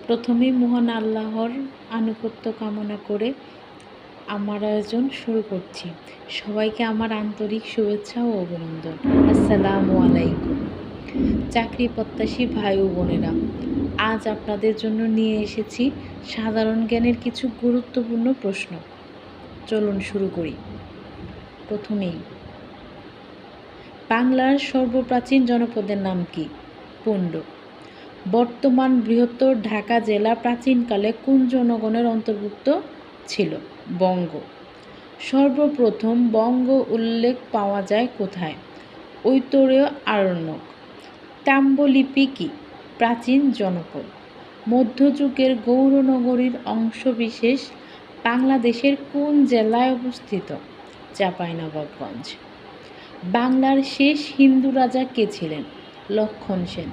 প্রথমেই মহান আল্লাহর আনুগত্য কামনা করে আমার আয়োজন শুরু করছি। সবাইকে আমার আন্তরিক শুভেচ্ছা ও অভিনন্দন। আসসালামু আলাইকুম। চাকরি প্রত্যাশী ভাই ও বোনেরা, আজ আপনাদের জন্য নিয়ে এসেছি সাধারণ জ্ঞানের কিছু গুরুত্বপূর্ণ প্রশ্ন। চলুন শুরু করি। প্রথমেই, বাংলার সর্বপ্রাচীন জনপদের নাম কি? পুণ্ড। বর্তমান বৃহত্তর ঢাকা জেলা প্রাচীনকালে কোন জনগণের অন্তর্ভুক্ত ছিল? বঙ্গ। সর্বপ্রথম বঙ্গ উল্লেখ পাওয়া যায় কোথায়? ঐতরেয় আরণ্যক। তাম্রলিপি কি? প্রাচীন জনপদ। মধ্যযুগের গৌরনগরীর অংশবিশেষ বাংলাদেশের কোন জেলায় অবস্থিত? চাঁপাইনবাবগঞ্জ। বাংলার শেষ হিন্দু রাজা কে ছিলেন? লক্ষণ সেন।